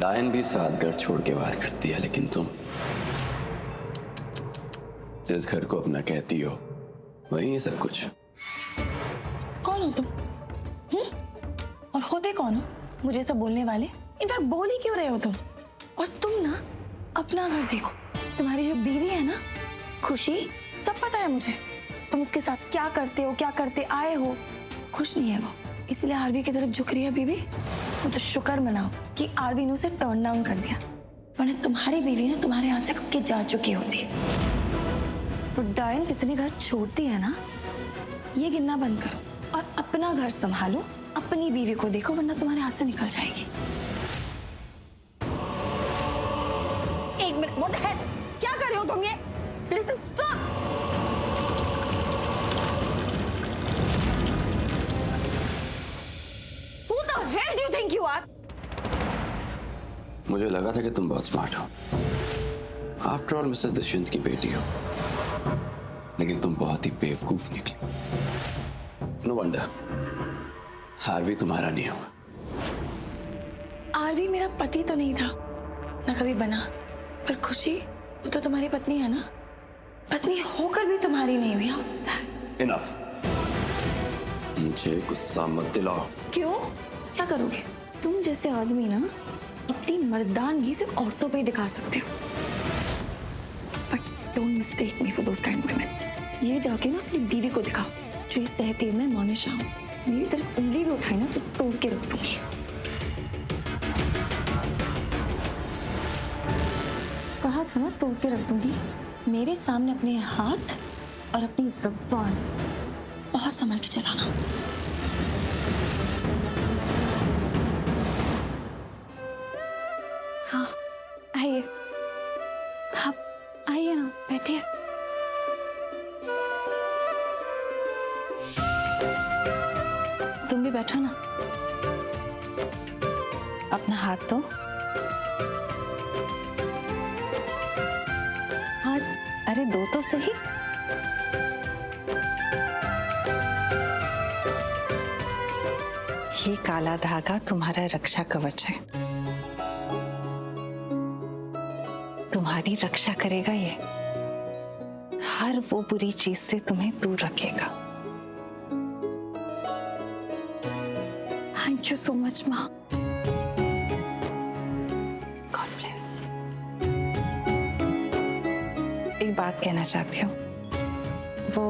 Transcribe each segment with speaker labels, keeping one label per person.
Speaker 1: डायन भी साथ घर छोड़ के वार करती है, लेकिन तुम जिस घर को अपना कहती हो वही है सब कुछ।
Speaker 2: कौन हो तुम? और होते कौन हो मुझे सब बोलने वाले? इनफैक्ट बोल ही क्यों रहे हो तुम? और तुम ना अपना घर देखो, तुम्हारी जो बीवी है ना खुशी, सब पता है मुझे तुम उसके साथ क्या करते हो, क्या करते आए हो। खुश नहीं है वो, इसलिए आरवी की तरफ झुक रही है बीवी। वो तो शुक्र मनाओ कि आरवी ने उसे टर्न डाउन कर दिया, वरना तुम्हारी बीवी ना तुम्हारे हाथ से कब की जा चुकी होती। तो डायन कितने घर छोड़ती है ना, ये गिनना बंद करो और अपना घर संभालो, अपनी बीवी को देखो, वरना तुम्हारे हाथ से निकल जाएगी। एक मिनट, वो है क्या कर रहे हो तुम? ये listen, stop. Who the hell do you think you are?
Speaker 1: मुझे लगा था कि तुम बहुत स्मार्ट हो, आफ्टर ऑल मिस्टर दुष्यंत की बेटी हो, लेकिन तुम बहुत ही बेवकूफ निकली। नो वंडर आरवी तुम्हारा नहीं हुआ।
Speaker 2: आरवी मेरा पति तो नहीं था, ना कभी बना, पर खुशी वो तो तुम्हारी पत्नी है ना, पत्नी होकर भी तुम्हारी नहीं हुई।
Speaker 1: इनफ, मुझे गुस्सा मत दिलाओ।
Speaker 2: क्यों? क्या करोगे? तुम जैसे आदमी ना अपनी मर्दानगी सिर्फ औरतों पे ही दिखा सकते हो, but don't mistake me for those kind of women. ये जाके ना अपनी बीवी को दिखाओ जो ये सहती है मैं मोनिशा हूँ। मेरी तरफ उंगली भी उठाई ना तो तोड़ के रख दूंगी। कहा था ना तोड़ के रख दूंगी। मेरे सामने अपने हाथ और अपनी जुबान बहुत संभल के चलाना। हाँ आइए, आप आइए ना, बैठिए। तुम भी बैठो ना, अपना हाथ दो। हाथ, अरे दो तो सही। ये काला धागा तुम्हारा रक्षा कवच है, तुम्हारी रक्षा करेगा। ये हर वो बुरी चीज से तुम्हें दूर रखेगा। थैंक यू सो मच माँ। God bless. एक बात कहना चाहती हूँ, वो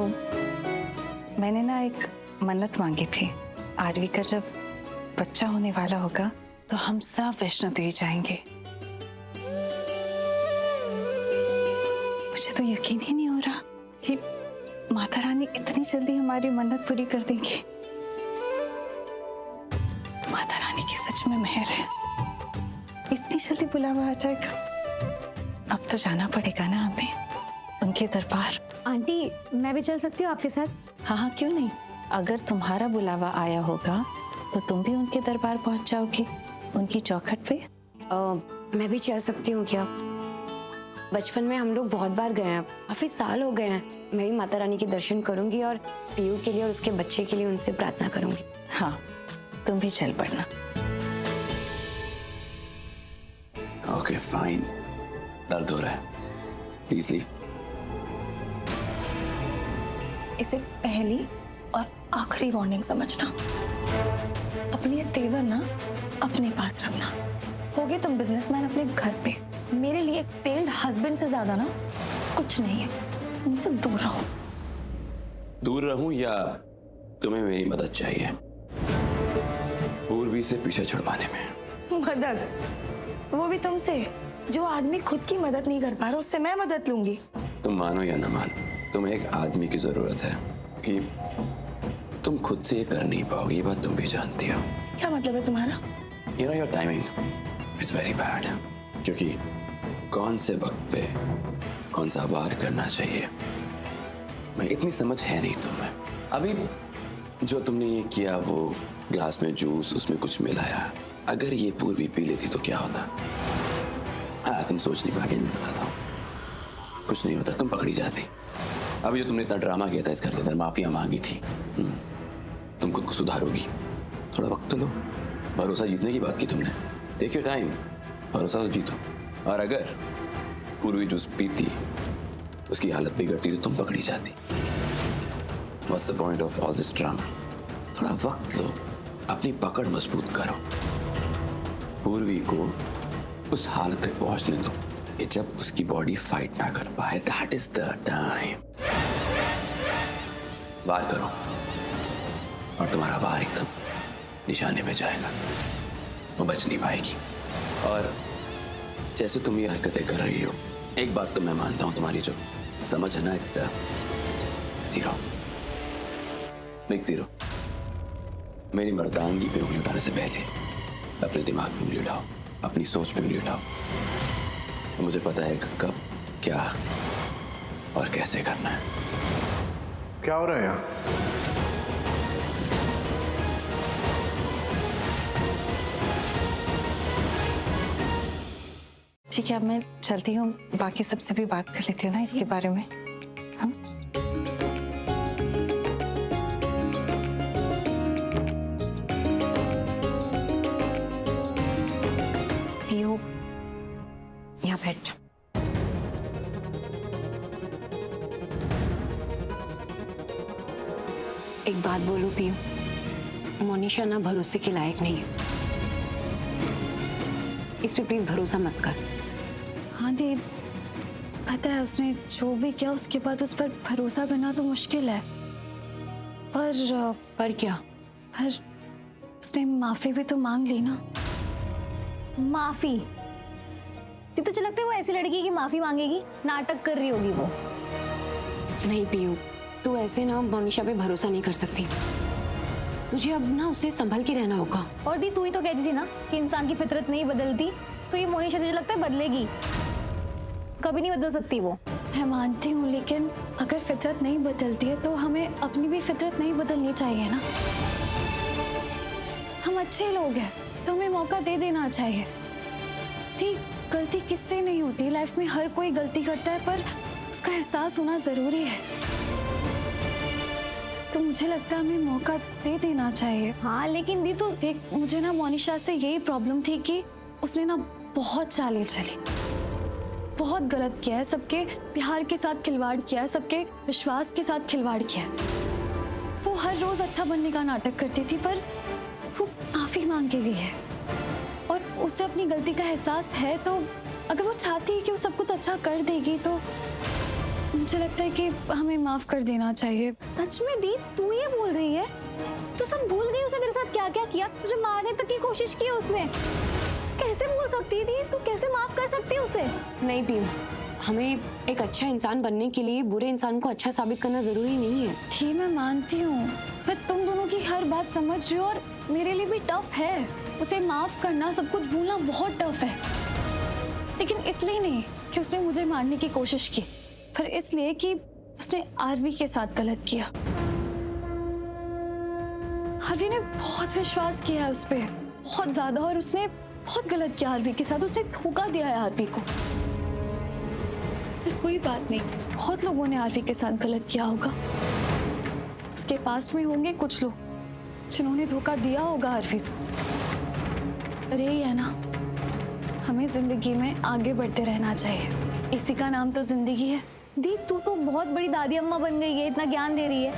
Speaker 2: मैंने ना एक मन्नत मांगी थी, आरवी का जब बच्चा होने वाला होगा तो हम सब वैष्णो देवी जाएंगे। मुझे तो यकीन ही नहीं हो रहा कि माता रानी इतनी जल्दी हमारी मन्नत पूरी कर देंगी। माता रानी की सच में मेहर है, इतनी जल्दी बुलावा आ जाएगा। अब तो जाना पड़ेगा ना हमें उनके दरबार।
Speaker 3: आंटी मैं भी चल सकती हूँ आपके साथ?
Speaker 2: हाँ हाँ क्यों नहीं। अगर तुम्हारा बुलावा आया होगा तो तुम भी उनके दरबार पहुंच जाओगी, उनकी चौखट पे।
Speaker 3: मैं भी चल सकती हूँ क्या? बचपन में हम लोग बहुत बार गए हैं, काफी साल हो गए हैं। मैं भी माता रानी के दर्शन करूंगी और पीयू के लिए और उसके बच्चे के लिए उनसे प्रार्थना करूंगी।
Speaker 2: हाँ तुम भी चल पड़ना।
Speaker 1: ओके फाइन, दर्द हो रहा है, प्लीज लीव।
Speaker 2: इसे पहली और आखिरी वार्निंग समझना, अपने ये तेवर ना अपने पास रखना। होगे तुम बिजनेसमैन अपने घर पे, मेरे लिए एक फेल्ड हस्बैंड से ज्यादा ना कुछ नहीं है। मुझसे दूर रहो।
Speaker 1: दूर रहूं या तुम्हें मेरी मदद चाहिए पूर्वी से पीछे छुड़वाने में?
Speaker 2: मदद? वो भी तुमसे? जो आदमी खुद की मदद नहीं कर पा रहा उससे मैं मदद लूंगी?
Speaker 1: तुम मानो या ना मानो, तुम्हें एक आदमी की जरूरत है कि तुम खुद से ये कर नहीं पाओगे, ये बात तुम भी जानती हो।
Speaker 2: क्या मतलब है तुम्हारा?
Speaker 1: You know your timing is very bad, क्योंकि कौन से वक्त पे कौन सा वार करना चाहिए मैं इतनी समझ है नहीं तुम्हें। अभी जो तुमने ये किया, वो ग्लास में जूस, उसमें कुछ मिलाया, अगर ये पूर्वी पी लेती तो क्या होता? हाँ तुम सोच नहीं पागे, मैं बताता हूँ, कुछ नहीं होता, तुम पकड़ी जाती। अभी जो तुमने इतना ड्रामा किया था इस घर के अंदर, माफिया मांगी थी, तुम खुद को सुधारोगी, थोड़ा वक्त तो लो। भरोसा जीतने की बात की तुमने, टेक योर टाइम, भरोसा तो जीतो, और अगर पूर्वी जूस पीती उसकी हालत बिगड़ती तो तुम पकड़ी जाती। What's the point of all this drama? थोड़ा वक्त लो, अपनी पकड़ मजबूत करो, पूर्वी को उस हालत तक पहुंचने दो कि जब उसकी बॉडी फाइट ना कर पाए। That is the time. वार करो, और तुम्हारा वार एकदम निशाने पे जाएगा, वो बच नहीं पाएगी। और जैसे तुम ये हरकतें कर रही हो, एक बात तो मैं मानता हूं, तुम्हारी जो समझ है ना, इट्स जीरो, बिग जीरो। मेरी मर्दानगी पे उंगली उठाने से पहले अपने दिमाग पे उंगली उठाओ, अपनी सोच पे उंगली उठाओ। तो मुझे पता है कब, क्या और कैसे करना है।
Speaker 4: क्या हो रहा है यहाँ?
Speaker 5: ठीक है, अब मैं चलती हूँ, बाकी सबसे भी बात कर लेती हूँ ना इसके बारे में। हाँ?
Speaker 3: पीयू, यहाँ बैठ जा। एक बात बोलूं पीयू, मोनिशा ना भरोसे के लायक नहीं है। इस पे प्लीज भरोसा मत कर।
Speaker 2: हाँ दी, पता है उसने जो भी किया उसके बाद उस पर भरोसा करना तो मुश्किल है,
Speaker 3: पर क्या?
Speaker 2: पर उसने माफी भी तो मांग ली ना।
Speaker 6: माफी? तो तुझे लगता है वो ऐसी लड़की की माफी मांगेगी? नाटक कर रही होगी वो।
Speaker 3: नहीं पीयू, तू ऐसे ना मोनिशा पे भरोसा नहीं कर सकती। तुझे अब ना उसे संभल के रहना होगा।
Speaker 6: और दी, तू ही तो कहती थी ना कि इंसान की फितरत नहीं बदलती, तो ये मोनिशा तुझे लगता है बदलेगी? कभी नहीं बदल सकती वो।
Speaker 2: मैं मानती हूँ, लेकिन अगर फितरत नहीं बदलती है तो हमें अपनी भी फितरत नहीं बदलनी चाहिए ना। हम अच्छे लोग हैं तो हमें मौका दे देना चाहिए। ठीक, गलती किससे नहीं होती, लाइफ में हर कोई गलती करता है, पर उसका एहसास होना जरूरी है। तो मुझे लगता है हमें मौका दे देना चाहिए।
Speaker 6: हाँ लेकिन दी तो
Speaker 2: देख, मुझे ना मोनिशा से यही प्रॉब्लम थी कि उसने ना बहुत चालें चली, बहुत गलत किया है, सबके प्यार के साथ खिलवाड़ किया है, सबके विश्वास के साथ खिलवाड़ किया है। वो हर रोज अच्छा बनने का नाटक करती थी, पर वो माफी मांग के गई है और उसे अपनी गलती का एहसास है। तो अगर वो चाहती है कि वो सब कुछ अच्छा कर देगी तो मुझे लगता है कि हमें माफ कर देना चाहिए।
Speaker 6: सच में दी, तू ये बोल रही है? तू सब भूल गई उसने तेरे साथ क्या क्या किया? तुझे मारने तक की कोशिश की उसने। कैसे भूल सकती थी? तू कैसे माफ कर सकती है उसे?
Speaker 3: नहीं पीयू, हमें एक अच्छा इंसान बनने के लिए बुरे इंसान को अच्छा साबित करना जरूरी नहीं है।
Speaker 2: ठीक, मैं मानती हूँ, मैं तुम दोनों की हर बात समझ रही हूँ और मेरे लिए भी टफ है। उसे माफ करना, सब कुछ भूलना बहुत टफ है, लेकिन इसलिए नहीं कि उसने मुझे मारने की कोशिश की, पर इसलिए कि उसने आरवी के साथ गलत किया। आरवी ने बहुत विश्वास किया है उस पे, बहुत ज्यादा, और उसने बहुत गलत किया आरवी के साथ। उसने धोखा दिया है आरवी को। पर कोई बात नहीं, बहुत लोगों ने आरवी के साथ गलत किया होगा। उसके पास में होंगे कुछ लोग जिन्होंने धोखा दिया होगा आरवी को। पर यही है ना, हमें जिंदगी में आगे बढ़ते रहना चाहिए, इसी का नाम तो जिंदगी है।
Speaker 6: दी, तू तो बहुत बड़ी दादी अम्मा बन गई है, इतना ज्ञान दे रही है,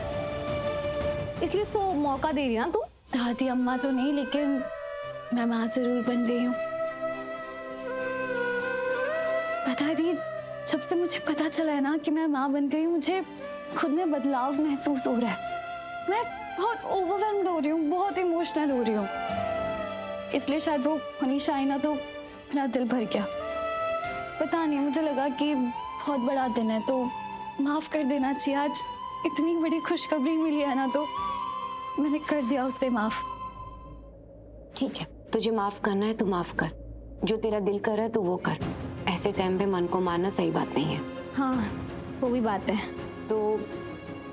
Speaker 6: इसलिए उसको मौका दे रही है ना तू?
Speaker 2: दादी अम्मा तो नहीं, लेकिन मैं माँ जरूर बन गई हूँ। पता दी, जब से मुझे पता चला है ना कि मैं माँ बन गई हूँ, मुझे खुद में बदलाव महसूस हो रहा है। मैं बहुत ओवरवेल्म्ड हो रही हूँ, बहुत इमोशनल हो रही हूँ। इसलिए शायद वो मनीषा आई ना तो मेरा दिल भर गया। पता नहीं, मुझे लगा कि बहुत बड़ा दिन है तो माफ कर देना चाहिए। आज इतनी बड़ी खुशखबरी मिली है ना, तो मैंने कर दिया उससे माफ।
Speaker 3: ठीक है, तुझे माफ करना है तो माफ कर, जो तेरा दिल कर रहा है तो वो कर। ऐसे टाइम पे मन को मारना सही बात नहीं है।
Speaker 6: हाँ, वो भी बात है।
Speaker 3: तो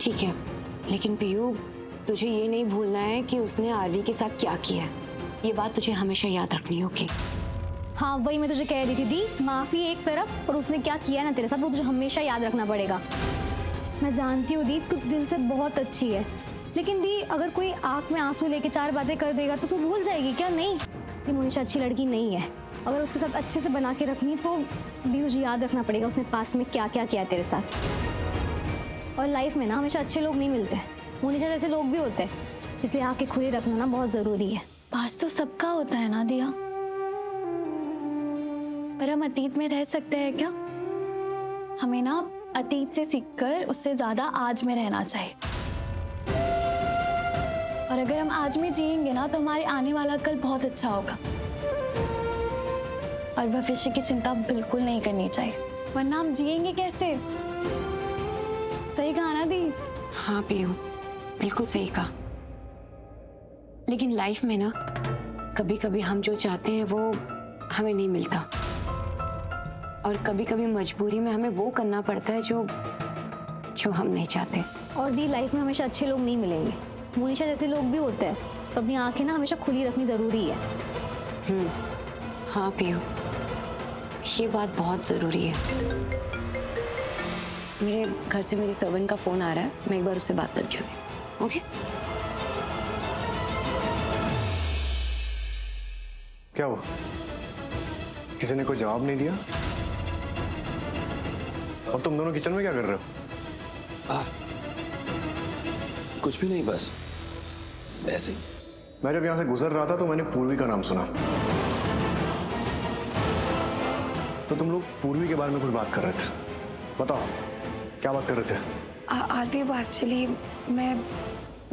Speaker 3: ठीक है, लेकिन पीयू, तुझे ये नहीं भूलना है कि उसने आरवी के साथ क्या किया है। ये बात तुझे हमेशा याद रखनी होगी।
Speaker 6: हाँ, वही मैं तुझे कह रही थी दी, माफी एक तरफ, और उसने क्या किया ना तेरे साथ वो तुझे हमेशा याद रखना पड़ेगा। मैं जानती हूँ दी, तू दिल से बहुत अच्छी है, लेकिन दी अगर कोई आंख में आंसू लेके चार बातें कर देगा तो तू भूल जाएगी क्या? नहीं, कि मोनिशा अच्छी लड़की नहीं है। अगर उसके साथ अच्छे से बना के रखनी है तो भी तुझे याद रखना पड़ेगा उसने पास्ट में क्या क्या किया तेरे साथ। और लाइफ में ना हमेशा अच्छे लोग नहीं मिलते, मोनिशा जैसे लोग भी होते हैं, इसलिए आंखें खुली रखना ना बहुत ज़रूरी है।
Speaker 2: पास्ट तो सबका होता है ना दिया, पर हम अतीत में रह सकते हैं क्या? हमें ना अतीत से सीखकर उससे ज्यादा आज में रहना चाहिए। और अगर हम आज में जिएंगे ना तो हमारे आने वाला कल बहुत अच्छा होगा। और भविष्य की चिंता बिल्कुल नहीं करनी चाहिए, वरना हम जिएंगे कैसे? सही कहा ना दी?
Speaker 3: हाँ पीयू, बिल्कुल सही कहा। लेकिन लाइफ में ना कभी कभी हम जो चाहते हैं वो हमें नहीं मिलता, और कभी कभी मजबूरी में हमें वो करना पड़ता है जो हम नहीं चाहते।
Speaker 6: और दी लाइफ में हमेशा अच्छे लोग नहीं मिलेंगे, मोनिशा जैसे लोग भी होते हैं, तो अपनी आंखें ना हमेशा खुली रखनी ज़रूरी है।
Speaker 3: हाँ पीयू, ये बात बहुत ज़रूरी है। मेरे घर से मेरी सर्वेंट का फ़ोन आ रहा है, मैं एक बार उससे बात करके आती हूँ। ओके?
Speaker 4: क्या हुआ? किसी ने कोई जवाब नहीं दिया? और तुम दोनों किचन में क्या कर रहे हो?
Speaker 1: कुछ भी नहीं, बस ऐसे ही।
Speaker 4: मैं जब यहाँ से गुजर रहा था तो मैंने पूर्वी का नाम सुना। तो तुम लोग पूर्वी के बारे में कुछ बात कर रहे थे, बताओ क्या बात कर रहे थे?
Speaker 2: आरती, वो एक्चुअली मैं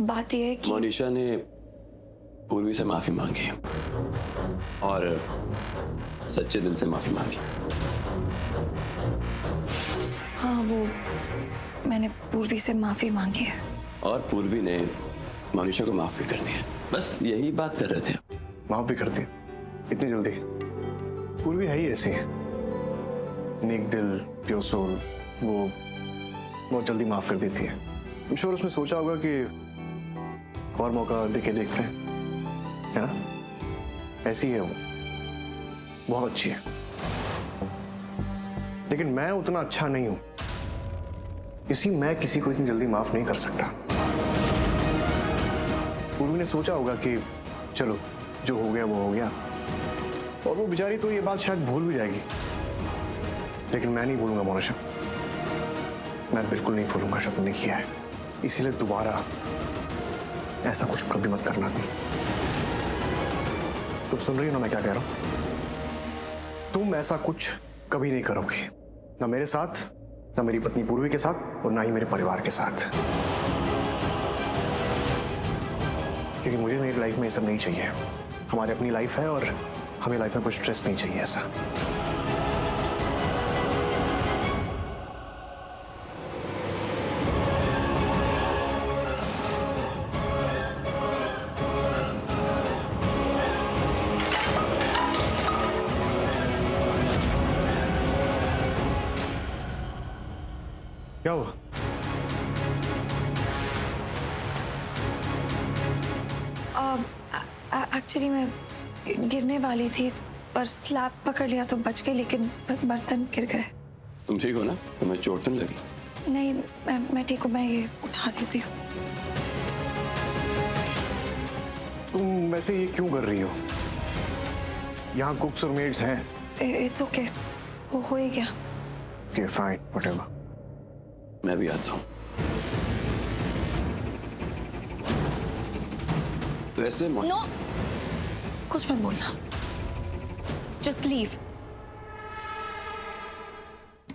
Speaker 2: बात यह है कि
Speaker 1: मोनिशा ने पूर्वी से माफी मांगी और सच्चे दिल से माफी मांगी।
Speaker 2: हाँ, वो मैंने पूर्वी से माफी मांगी है।
Speaker 1: और पूर्वी ने मोनिशा को माफ भी कर दिया। बस यही बात कर रहे थे।
Speaker 4: माफ भी करती इतनी जल्दी? पूर्वी है ही ऐसी, नेक दिल, प्योर सोल, वो बहुत जल्दी माफ कर देती है। श्योर उसने सोचा होगा कि और मौका देके देखते हैं, है ना? ऐसी है वो, बहुत अच्छी है। लेकिन मैं उतना अच्छा नहीं हूं, इसी मैं किसी को इतनी जल्दी माफ नहीं कर सकता। पूर्वी ने सोचा होगा कि चलो जो हो गया वो हो गया, और वो बेचारी तो ये बात शायद भूल भी जाएगी। लेकिन मैं नहीं भूलूंगा मोनिशा, मैं बिल्कुल नहीं भूलूंगा जो तुमने किया है। इसीलिए दोबारा ऐसा कुछ कभी मत करना। तुम सुन रही हो ना मैं क्या कह रहा हूं? तुम ऐसा कुछ कभी नहीं करोगे, ना मेरे साथ, ना मेरी पत्नी पूर्वी के साथ, और ना ही मेरे परिवार के साथ। क्योंकि मुझे मेरी लाइफ में ये सब नहीं चाहिए। हमारी अपनी लाइफ है और हमें लाइफ में कोई स्ट्रेस नहीं चाहिए ऐसा। क्या हुआ?
Speaker 2: एक्चुअली मैं गिरने वाली थी पर स्लैब पकड़ लिया तो बच गई, लेकिन बर्तन गिर गए।
Speaker 1: तुम ठीक हो ना? तुम्हें चोट तो नहीं लगी?
Speaker 2: नहीं, मैं ठीक हूँ, मैं ये उठा देती हूँ।
Speaker 4: तुम वैसे ये क्यों कर रही हो? यहाँ कुक्स और मेड्स हैं।
Speaker 2: इट्स ओके, हो ही गया।
Speaker 4: Okay fine, whatever.
Speaker 1: मैं भी आता हूँ। वैसे
Speaker 2: नो, कुछ मत बोलना, जस्ट लीव।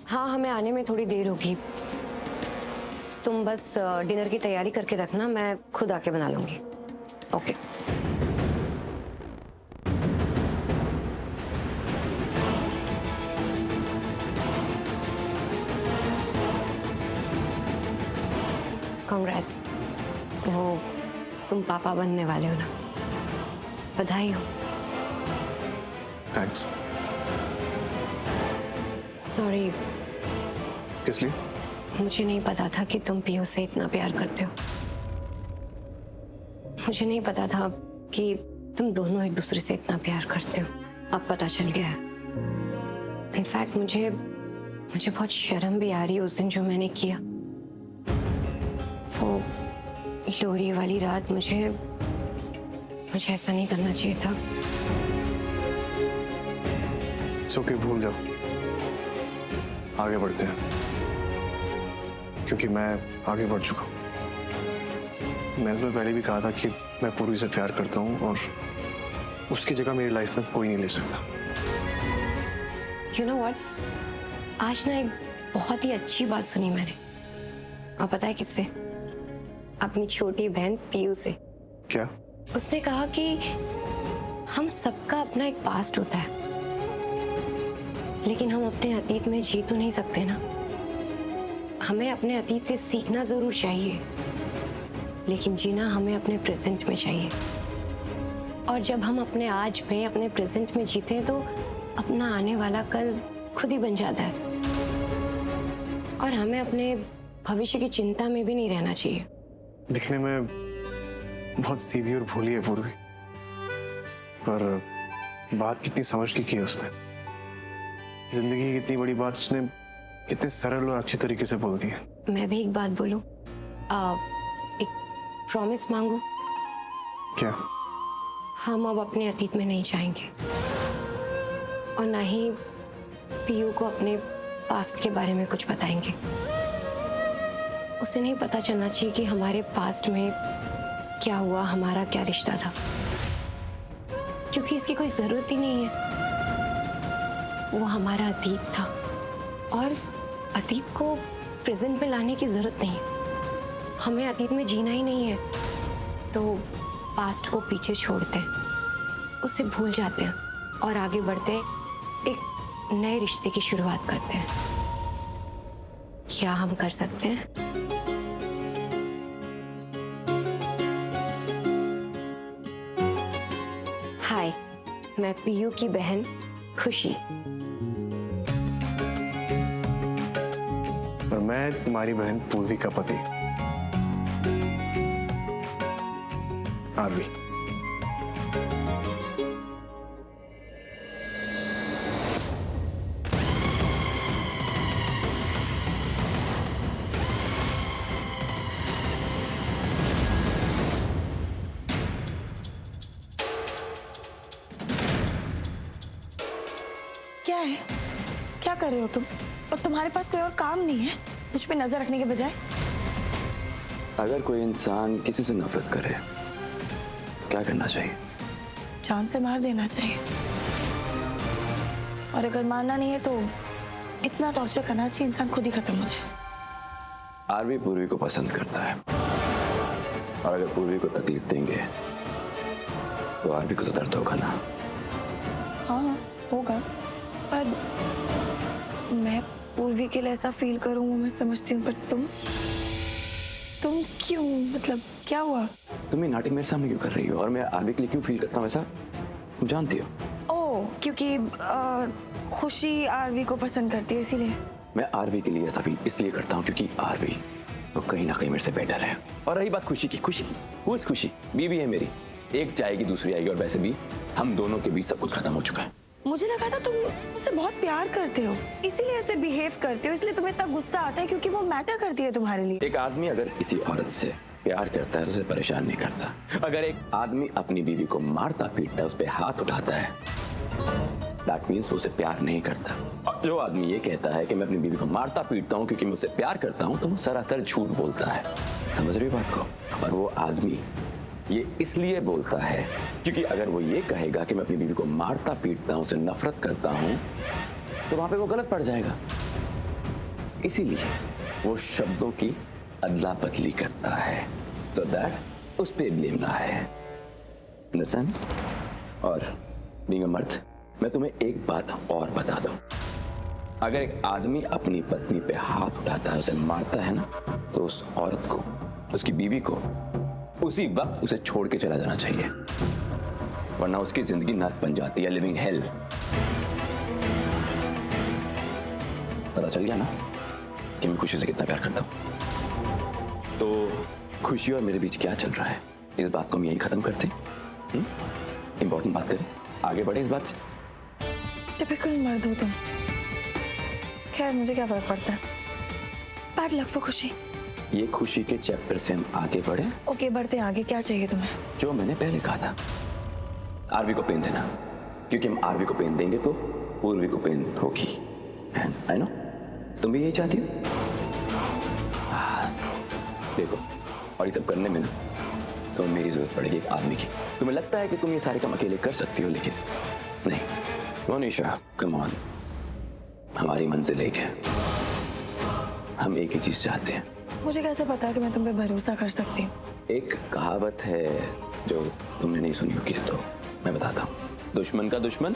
Speaker 3: हाँ, हमें आने में थोड़ी देर होगी। तुम बस डिनर की तैयारी करके रखना, मैं खुद आके बना लूंगी। ओके। कांग्रेट्स, वो तुम पापा बनने वाले हो ना, बधाई हो।
Speaker 4: थैंक्स।
Speaker 3: सॉरी,
Speaker 4: किस लिए?
Speaker 3: मुझे नहीं पता था कि तुम पीयू से इतना प्यार करते हो। मुझे नहीं पता था कि तुम दोनों एक दूसरे से इतना प्यार करते हो। अब पता चल गया है। इनफैक्ट मुझे बहुत शर्म भी आ रही है उस दिन जो मैंने किया। वो लोरी वाली रात मुझे ऐसा नहीं करना चाहिए था।
Speaker 4: सो के भूल जाओ, आगे बढ़ते हैं, क्योंकि मैं आगे बढ़ चुका हूँ। मैंने तुम्हें पहले भी कहा था कि मैं पूर्वी से प्यार करता हूँ और उसकी जगह मेरी लाइफ में कोई नहीं ले सकता।
Speaker 3: यू नो व्हाट, आज ना एक बहुत ही अच्छी बात सुनी मैंने, और पता है किससे? अपनी छोटी बहन पीयू से।
Speaker 4: क्या?
Speaker 3: उसने कहा कि हम सबका अपना एक पास्ट होता है, लेकिन हम अपने अतीत में जी तो नहीं सकते ना। हमें अपने अतीत से सीखना जरूर चाहिए, लेकिन जीना हमें अपने प्रेजेंट में चाहिए। और जब हम अपने आज में, अपने प्रेजेंट में जीते हैं तो अपना आने वाला कल खुद ही बन जाता है। और हमें अपने भविष्य की चिंता में भी नहीं रहना चाहिए।
Speaker 4: दिखने में बहुत सीधी और भोली है पूर्वी, पर बात कितनी समझ के की है उसने। जिंदगी की कितनी बड़ी बात उसने कितने सरल और अच्छी तरीके से बोल दी है।
Speaker 3: मैं भी एक बात बोलूं, एक प्रॉमिस मांगू?
Speaker 4: क्या?
Speaker 3: हम अब अपने अतीत में नहीं जाएंगे, और ना ही पीयू को अपने पास्ट के बारे में कुछ बताएंगे। उसे नहीं पता चलना चाहिए कि हमारे पास्ट में क्या हुआ, हमारा क्या रिश्ता था, क्योंकि इसकी कोई जरूरत ही नहीं है। वो हमारा अतीत था, और अतीत को प्रेजेंट में लाने की जरूरत नहीं है। हमें अतीत में जीना ही नहीं है, तो पास्ट को पीछे छोड़ते हैं, उसे भूल जाते हैं और आगे बढ़ते हैं, एक नए रिश्ते की शुरुआत करते हैं। क्या हम कर सकते हैं? हाय, मैं पीयू की बहन खुशी।
Speaker 4: और मैं तुम्हारी बहन पूर्वी का पति आरवी।
Speaker 2: क्या है? क्या कर रहे हो तुम? और तुम्हारे पास कोई और काम नहीं है मुझ पे नजर रखने के बजाय?
Speaker 1: अगर कोई इंसान किसी से नफरत करे तो क्या करना चाहिए?
Speaker 2: जान से मार देना चाहिए। और अगर मारना नहीं है तो इतना टॉर्चर करना चाहिए इंसान खुद ही खत्म हो जाए।
Speaker 1: आरवी पूर्वी को पसंद करता है, और अगर पूर्वी को तकलीफ देंगे तो आरवी को तो दर्द होगा ना।
Speaker 2: हाँ होगा, पर मैं पूर्वी के लिए ऐसा फील करूँ मैं समझती हूँ, पर तुम क्यों? मतलब क्या हुआ?
Speaker 1: तुम ये नाटक मेरे सामने क्यों कर रही हो, और मैं आरवी के लिए क्यों फील करता हूँ ऐसा, तुम जानती हो?
Speaker 2: ओह, क्योंकि खुशी आरवी को पसंद करती है इसीलिए।
Speaker 1: मैं आरवी के लिए ऐसा फील इसलिए करता हूँ क्योंकि आरवी वो कहीं ना कहीं मेरे से बेटर है। और रही बात खुशी की, खुशी वो खुशी बीवी है मेरी, एक जाएगी दूसरी आएगी, और वैसे भी हम दोनों के बीच सब कुछ खत्म हो चुका है।
Speaker 2: मुझे लगा था तुम उससे बहुत प्यार करते हो, इसीलिए ऐसे बिहेव करते हो, इसलिए तुम्हें इतना गुस्सा आता है क्योंकि वो मैटर करती है तुम्हारे लिए।
Speaker 1: एक आदमी अगर किसी औरत से प्यार करता है तो उसे परेशान नहीं करता। अगर एक आदमी अपनी बीवी को मारता पीटता है, उस पर हाथ उठाता है, दैट मीन्स वो उसे प्यार नहीं करता। और जो आदमी ये कहता है कि मैं अपनी बीवी को मारता पीटता हूँ क्योंकि मैं उससे प्यार करता हूँ, तो वो सरासर झूठ बोलता है। समझ रही हो बात को? और वो आदमी ये इसलिए बोलता है क्योंकि अगर वो ये कहेगा कि मैं अपनी बीवी को मारता पीटता हूँ, उसे नफरत करता हूँ, तो वहां पे वो गलत पड़ जाएगा। इसीलिए वो शब्दों की अदला बदली करता है, सो दैट उस पे ब्लेम ना है। अंडरस्टैंड? और बीइंग अ मर्द, मैं तुम्हें एक बात और बता दूं, अगर एक आदमी अपनी पत्नी पे हाथ उठाता है, उसे मारता है ना, तो उस औरत को, उसकी बीवी को उसी वक्त उसे छोड़ के चला जाना चाहिए, वरना उसकी जिंदगी नर्क बन जाती है, लिविंग हेल। पता चल गया ना कि मैं खुशी से कितना प्यार करता हूं। तो खुशी और मेरे बीच क्या चल रहा है, इस बात को हम यही खत्म करते हैं। इंपॉर्टेंट बात करें, आगे बढ़े इस बात से।
Speaker 2: टिपिकल मर्द हो तुम। खैर मुझे क्या फर्क पड़ता है। बैड लक फॉर खुशी।
Speaker 1: ये खुशी के चैप्टर से हम आगे बढ़े।
Speaker 2: ओके, बढ़ते हैं आगे। क्या चाहिए तुम्हें?
Speaker 1: जो मैंने पहले कहा था, आरवी को पेन देना, क्योंकि हम आरवी को पेन देंगे तो पूर्वी को पेन होगी। एंड आई नो तुम भी यही चाहती हो। देखो, और ये सब करने में ना तो मेरी जरूरत पड़ेगी एक आदमी की। तुम्हें लगता है कि तुम ये सारे काम अकेले कर सकती हो, लेकिन नहीं। मोनिशा कम ऑन, हमारी मंजिल एक है, हम एक ही चीज चाहते हैं।
Speaker 2: मुझे कैसे पता कि मैं तुम पे भरोसा कर सकती हूँ?
Speaker 1: एक कहावत है जो तुमने नहीं सुनी होगी, तो मैं बताता हूँ। दुश्मन का दुश्मन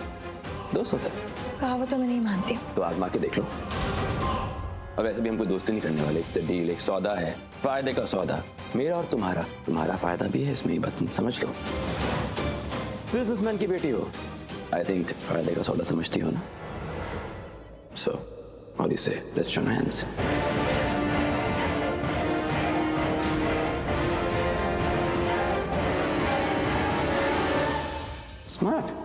Speaker 1: दोस्त होता है।
Speaker 2: कहावत तो मैं नहीं मानती।
Speaker 1: तो आजमा के देख लो। और वैसे भी हम कोई दोस्ती नहीं करने वाले, इससे डील एक सौदा है, फायदे का सौदा, मेरा और तुम्हारा। तुम्हारा फायदा भी है इसमें, ये बात तुम समझ लो। बिजनेसमैन की बेटी हो, आई थिंक फायदे का सौदा समझती हो ना। सो व्हाट डू यू से, लेट्स जॉइन हैंड्स। स्मार्ट।